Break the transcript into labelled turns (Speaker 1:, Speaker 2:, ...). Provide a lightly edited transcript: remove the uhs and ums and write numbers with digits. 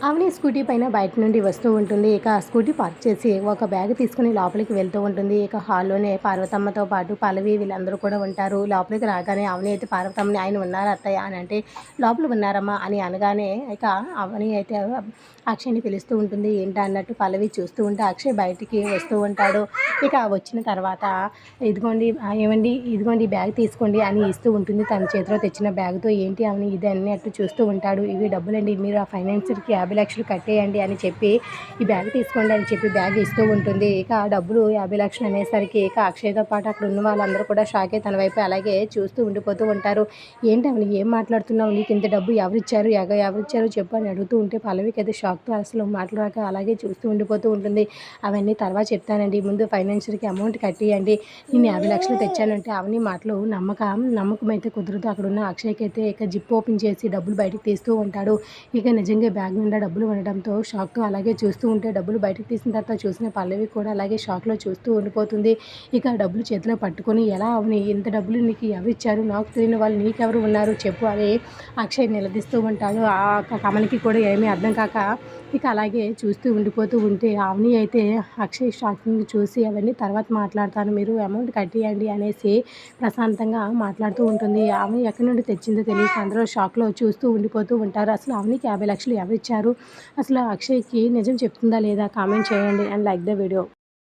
Speaker 1: అవని scooty పైన బయట నుండి వస్తూ ఉంటుంది. ఇక స్కూటీ పార్క్ చేసి ఒక బ్యాగ్ తీసుకొని లోపలికి వెళ్తూ ఉంటుంది. ఇక హాల్లోనే పార్వతమ్మతో పాటు పల్లవి వీళ్ళందరూ కూడా ఉంటారు. లోపలికి రాగానే అవని అయితే పార్వతమ్మని ఆయన ఉన్నారా అత్తయ్య అని అంటే లోపల ఉన్నారమ్మా అని అనగానే ఇక అవని అయితే అక్షయ్ని పిలుస్తూ ఉంటుంది. ఏంటా అన్నట్టు పల్లవి చూస్తూ ఉంటే అక్షయ్ బయటికి వస్తూ ఉంటాడు. ఇక వచ్చిన తర్వాత ఇదిగోండి ఏమండి ఇదిగోండి బ్యాగ్ తీసుకోండి అని ఇస్తూ ఉంటుంది. తన చేతిలో తెచ్చిన బ్యాగ్తో ఏంటి అవని ఇది అన్నట్టు చూస్తూ ఉంటాడు. ఇవి డబ్బులండి, మీరు ఆ ఫైనాన్సర్కి 50 లక్షలు కట్టేయండి అని చెప్పి ఈ బ్యాగ్ తీసుకోండి అని చెప్పి బ్యాగ్ ఇస్తూ ఉంటుంది. ఇక ఆ డబ్బులు 50 లక్షలు అనేసరికి ఇక అక్షయ్తో పాటు అక్కడ ఉన్న వాళ్ళందరూ కూడా షాక్ అయ్యి తన వైపు అలాగే చూస్తూ ఉండిపోతూ ఉంటారు. ఏంటి అవని ఏం మాట్లాడుతున్నావు, నీకు ఇంత డబ్బు ఎవరిచ్చారు, ఎవరిచ్చారో చెప్పు అని అడుగుతూ ఉంటే పల్లవికి అయితే షాక్తో అసలు మాట్లాడక అలాగే చూస్తూ ఉండిపోతూ ఉంటుంది. అవన్నీ తర్వాత చెప్తానండి, ముందు ఫైనాన్షియర్కి అమౌంట్ కట్టియండి, నేను 50 లక్షలు తెచ్చానంటే అవని మాటలు నమ్మకం అయితే కుదరదు. అక్కడ ఉన్న అక్షయ్కి అయితే ఇక జిప్ ఓపెన్ చేసి డబ్బులు బయటకు తీస్తూ ఉంటాడు. ఇక నిజంగా బ్యాగ్ నిండా డబ్బులు ఉండడంతో షాక్తో అలాగే చూస్తూ ఉంటే డబ్బులు బయటకు తీసిన తర్వాత చూసిన పల్లవి కూడా అలాగే షాక్లో చూస్తూ ఉండిపోతుంది. ఇక డబ్బులు చేతిలో పట్టుకొని ఎలా అవని ఇంత డబ్బులు నీకు ఎవరు ఇచ్చారు, నాకు తెలియని వాళ్ళు నీకెవరు ఉన్నారు చెప్పు అని అక్షయ్ నిలదీస్తూ ఉంటాడు. ఆ కమలకి కూడా ఏమీ అర్థం కాక ఇక అలాగే చూస్తూ ఉండిపోతూ ఉంటే అవని అయితే అక్షయ్ షాకింగ్ చూసి అవన్నీ తర్వాత మాట్లాడతాను, మీరు అమౌంట్ కట్టియండి అనేసి ప్రశాంతంగా మాట్లాడుతూ ఉంటుంది. అవని ఎక్కడి నుండి తెచ్చిందో తెలియక అందరూ షాక్లో చూస్తూ ఉండిపోతూ ఉంటారు. అసలు అవనికి 50 లక్షలు ఎవరిచ్చారు, అసలు అక్షయ్కి నిజం చెప్తుందా లేదా కామెంట్ చేయండి అండ్ లైక్ ద వీడియో.